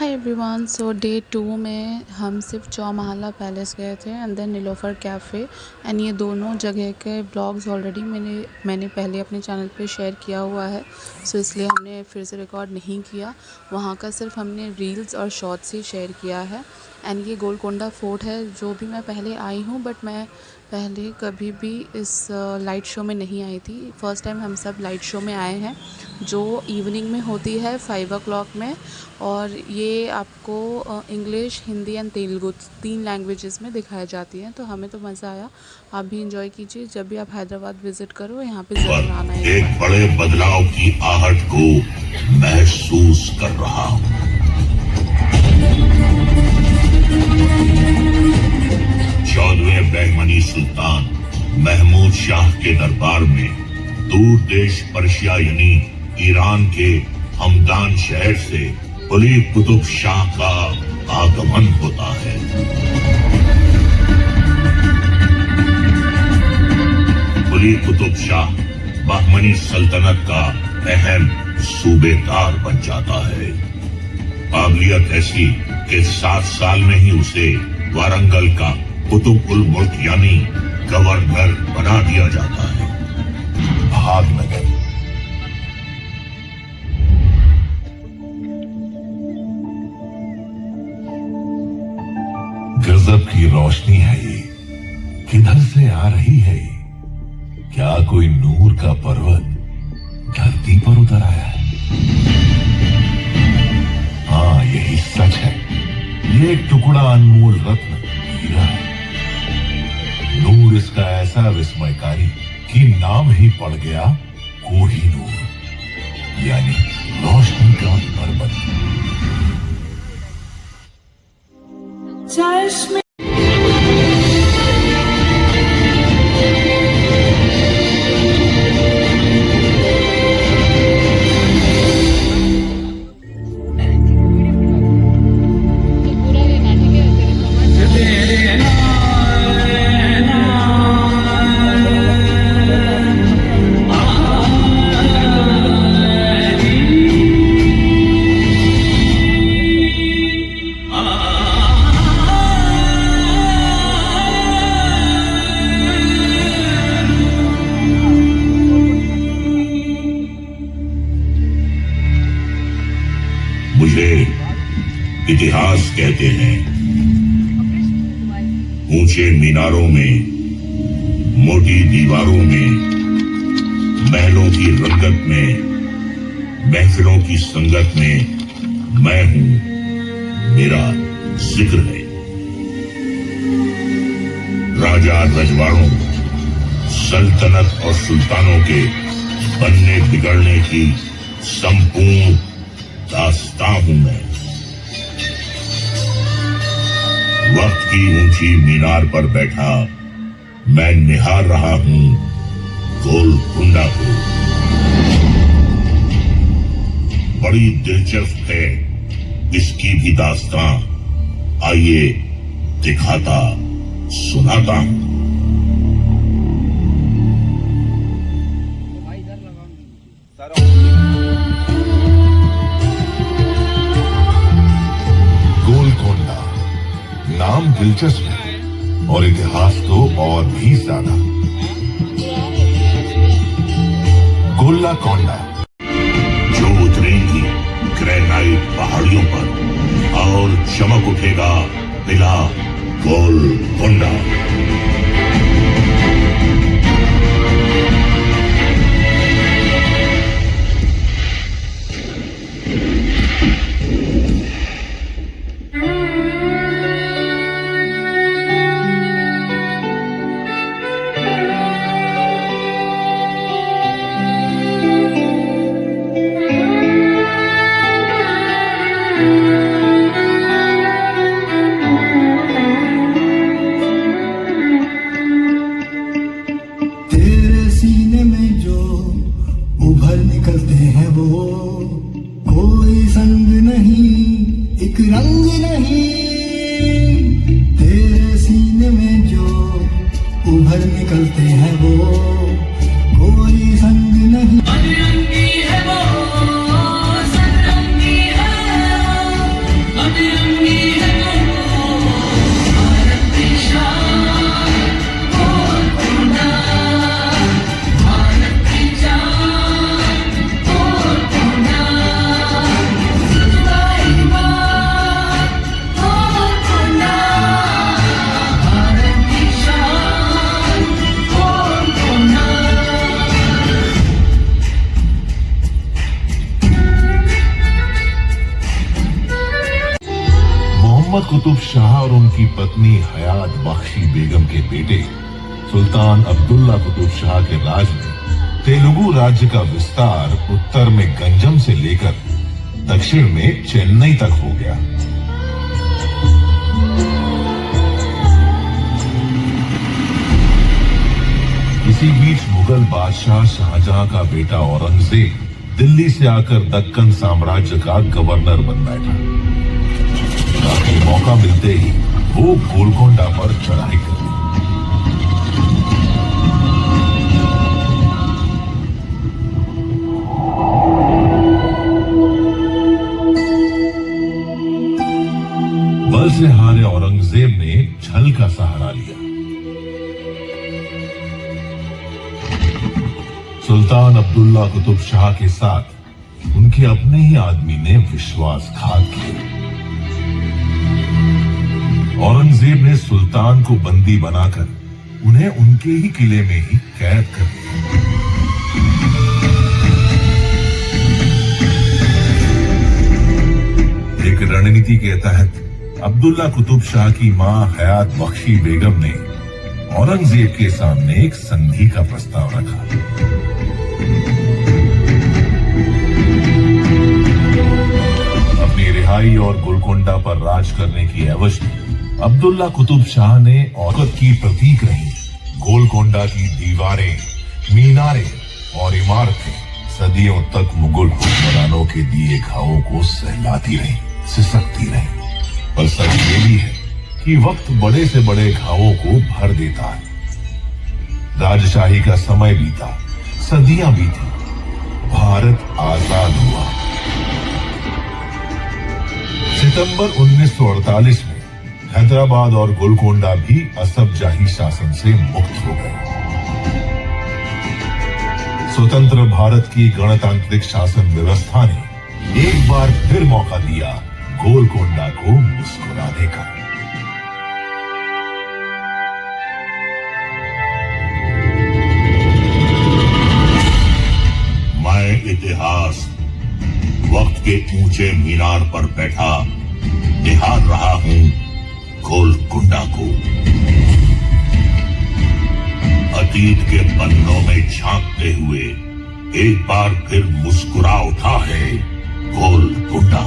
Hi everyone. सो day 2 में हम सिर्फ चौमहला पैलेस गए थे and then Niloufer cafe and ये दोनों जगह के ब्लॉग्स ऑलरेडी मैंने पहले अपने चैनल पे शेयर किया हुआ है। सो इसलिए हमने फिर से रिकॉर्ड नहीं किया। वहाँ का सिर्फ हमने रील्स और शॉर्ट्स ही शेयर किया है। एंड ये गोलकोंडा फोर्ट है जो भी मैं पहले आई हूँ, बट मैं पहले कभी भी इस लाइट शो में नहीं आई थी। फ़र्स्ट टाइम हम सब लाइट शो में आए हैं जो इवनिंग में होती है 5 o'clock में, और ये आपको English, Hindi and Telugu 3 languages में दिखाई जाती है। तो हमें तो मज़ा आया। आप भी इंजॉय कीजिए। जब भी आप हैदराबाद विज़िट करो यहाँ पे ज़रूर आना है। एक बड़े बदलाव की आहट को महसूस कर रहा हूँ। 14वें बहमनी सुल्तान महमूद शाह के दरबार में दूर देश पर्शिया यानी ईरान के हमदान शहर से कुली कुतुब शाह का आगमन होता है। कुली कुतुब शाह बहमनी सल्तनत का अहम सूबेदार बन जाता है। काबिलियत ऐसी कि 7 साल में ही उसे वारंगल का कुतुब उल मुल्क यानी गवर्नर बना दिया जाता है। भागनगर गजब की रोशनी है ये, किधर से आ रही है ये? क्या कोई नूर का पर्वत धरती पर उतर आया है? हाँ, यही सच है। ये एक टुकड़ा अनमोल रत्न हीरा है। नूर इसका ऐसा विस्मयकारी कि नाम ही पड़ गया कोहिनूर, यानी रोशनी का पर्वत। चश्मे मुझे इतिहास कहते हैं। ऊंचे मीनारों में, मोटी दीवारों में, महलों की रंगत में, महफिलों की संगत में मैं हूं, मेरा जिक्र है। राजा रजवाड़ों, सल्तनत और सुल्तानों के बनने बिगड़ने की संपूर्ण दास्तां हूं मैं। वक्त की ऊंची मीनार पर बैठा मैं निहार रहा हूं गोलकुंडा को। बड़ी दिलचस्प है इसकी भी दास्तां। आइए दिखाता सुनाता हूं। गोलकोंडा नाम दिलचस्प है और इतिहास तो और भी ज्यादा। गोल्लाकोंडा जो उतरेंगी ग्रेनाइट पहाड़ियों पर और चमक उठेगा किला गोलकोंडा। सीने में जो उभर निकलते हैं वो कोई संग नहीं, एक रंग नहीं। तेरे सीने में जो उभर निकलते हैं वो कोई संग नहीं। है वो, संग मोहम्मद कुतुब शाह और उनकी पत्नी हयात बख्शी बेगम के बेटे सुल्तान अब्दुल्ला कुतुब शाह के राज में तेलुगु राज्य का विस्तार उत्तर में गंजम से लेकर दक्षिण में चेन्नई तक हो गया। इसी बीच मुगल बादशाह शाहजहां का बेटा औरंगजेब दिल्ली से आकर दक्कन साम्राज्य का गवर्नर बन बैठा। ताकि मौका मिलते ही वो गोलकोंडा पर चढ़ाई कर दी। बल से हारे औरंगजेब ने छल का सहारा लिया। सुल्तान अब्दुल्ला कुतुब शाह के साथ उनके अपने ही आदमी ने विश्वासघात किया। औरंगजेब ने सुल्तान को बंदी बनाकर उन्हें उनके ही किले में ही कैद कर दिया। एक रणनीति के तहत अब्दुल्ला कुतुब शाह की मां हयात बख्शी बेगम ने औरंगजेब के सामने एक संधि का प्रस्ताव रखा। अपनी रिहाई और गोलकोंडा पर राज करने की एवज में अब्दुल्ला कुतुब शाह ने औकत की प्रतीक रही गोलकोंडा की दीवारें, मीनारें और इमारतें सदियों तक मुगल हुक्मरानों के दिए घावों को सहलाती रही, सिसकती रही। पर सच ये भी है कि वक्त बड़े से बड़े घावों को भर देता है। राजशाही का समय बीता, सदियां बीती, भारत आजाद हुआ। सितंबर 1948 में हैदराबाद और गोलकोंडा भी असफजाही शासन से मुक्त हो गए। स्वतंत्र भारत की गणतांत्रिक शासन व्यवस्था ने एक बार फिर मौका दिया गोलकोंडा को मुस्कुराने का। मैं इतिहास वक्त के ऊंचे मीनार पर बैठा निहार रहा हूं गोलकोंडा को। अतीत के पन्नों में झांकते हुए एक बार फिर मुस्कुरा उठा है गोलकोंडा।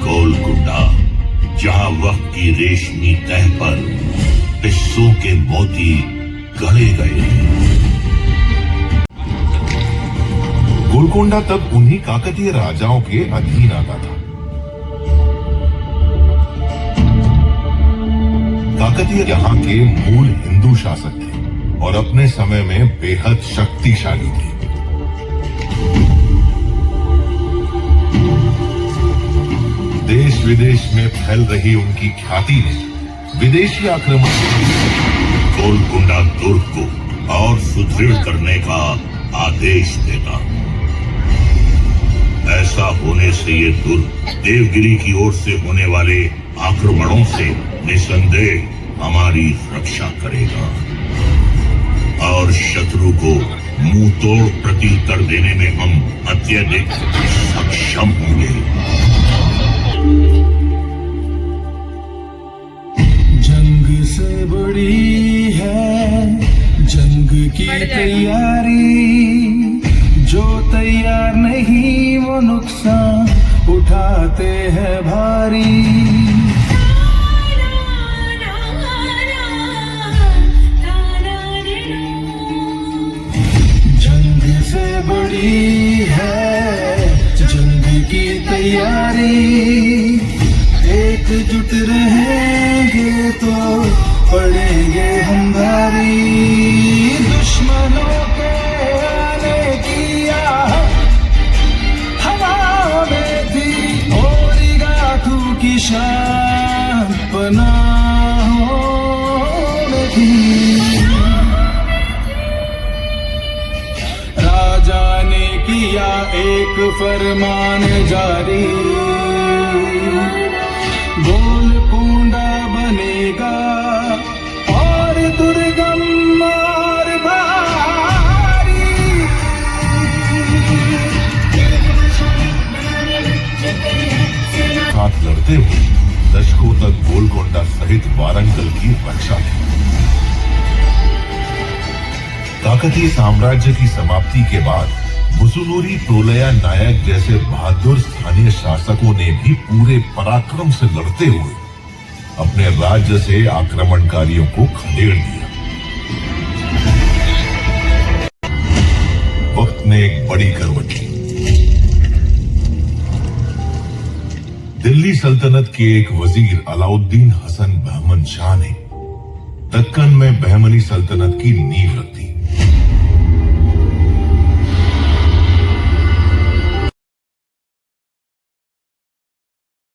गोलकोंडा जहां वक्त की रेशमी तह पर पिस्सों के मोती गढ़े गए हैं। गोलकोंडा तब उन्हीं काकतीय राजाओं के अधीन आता था। काकतीय यहाँ के मूल हिंदू शासक थे और अपने समय में बेहद शक्तिशाली थे। देश विदेश में फैल रही उनकी ख्याति ने विदेशी आक्रमण गोलकोंडा दुर्ग को और सुदृढ़ करने का आदेश देता। ऐसा होने से ये दुर्ग देवगिरी की ओर से होने वाले आक्रमणों से निसंदेह हमारी रक्षा करेगा और शत्रु को मुंह तोड़ प्रत्युत्तर देने में हम अत्यधिक सक्षम होंगे। जंग से बड़ी है जंग की तैयारी, जो तैयार नहीं वो नुकसान उठाते हैं भारी। जंग से बड़ी है जंग की तैयारी, एकजुट रहेंगे तो पड़ेंगे हम भारी। दुश्मनों के आने की आहट हवा में थी, और गाथू की शान पनाहों में थी। राजा ने किया एक फरमान जारी, गोलकोंडा बनेगा और दुर्गम और भारी। लड़ते हुए दशकों तक गोलकोंडा सहित वारंगल की रक्षा की। काकतीय साम्राज्य की समाप्ति के बाद मुसुनूरी प्रोलया नायक जैसे बहादुर स्थानीय शासकों ने भी पूरे पराक्रम से लड़ते हुए अपने राज्य से आक्रमणकारियों को खदेड़ दिया। वक्त ने एक बड़ी करवट ली। दिल्ली सल्तनत के एक वजीर अलाउद्दीन हसन बहमन शाह ने दक्कन में बहमनी सल्तनत की नींव रखी।